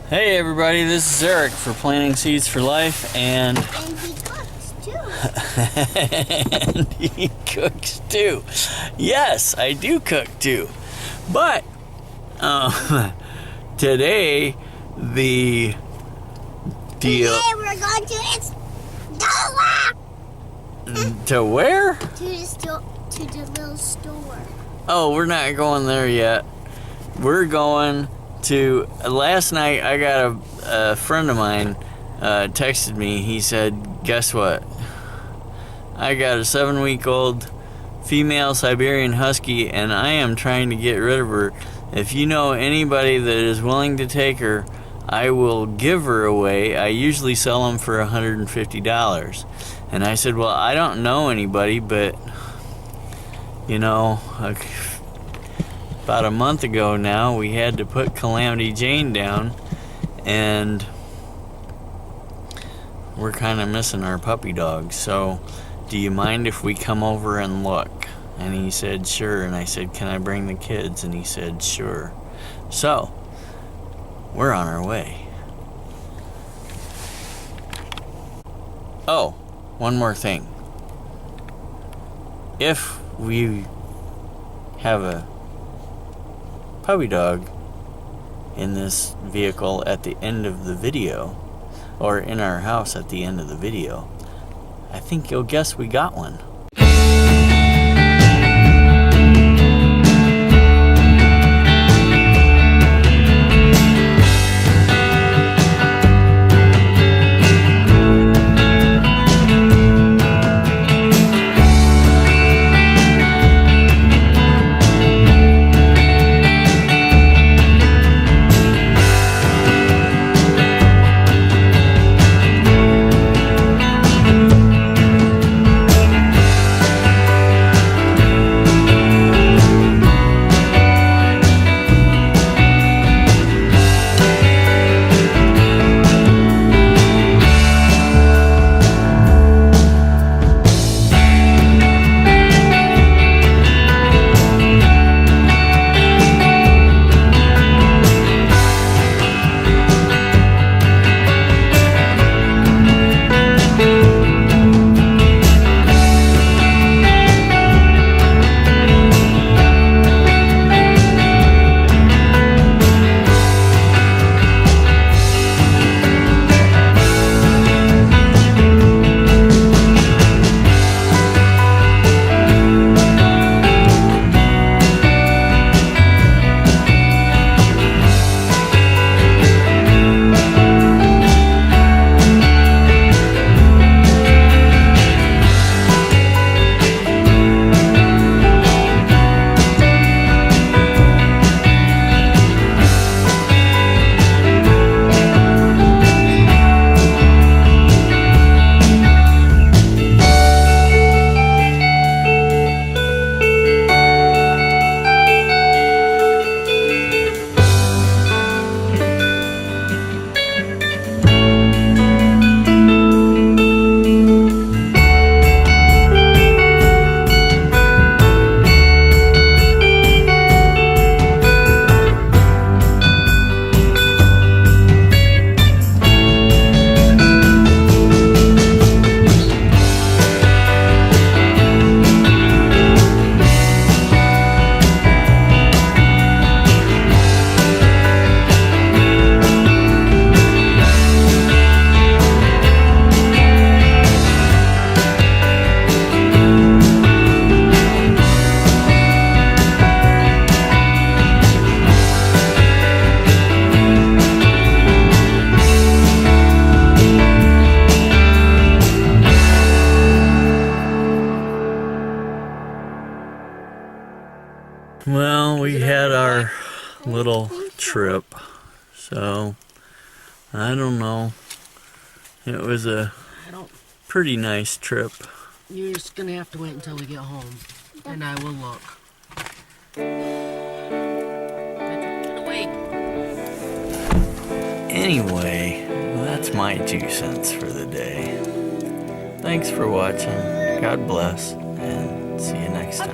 Hey everybody, this is Eric for Planting Seeds for Life, and he cooks too. and he cooks too. Yes, I do cook too. But today the deal. Today we're going to Exdola. To where? To the little store. Oh, we're not going there yet. We're going to. Last night I got a friend of mine texted me. He said, guess what? I got a 7-week-old female Siberian Husky and I am trying to get rid of her. If you know anybody that is willing to take her, I will give her away. I usually sell them for $150. And I said, well, I don't know anybody, but you know, about a month ago now, we had to put Calamity Jane down, and we're kind of missing our puppy dog. So, do you mind if we come over and look? And he said, sure. And I said, can I bring the kids? And he said, sure. So, we're on our way. Oh, one more thing. If we have a puppy dog in this vehicle at the end of the video, or in our house at the end of the video, I think you'll guess we got one. Well, we had our little trip, so I don't know. It was a pretty nice trip. You're just gonna have to wait until we get home, and I will look. Anyway, that's my 2 cents for the day. Thanks for watching. God bless, and see you next time.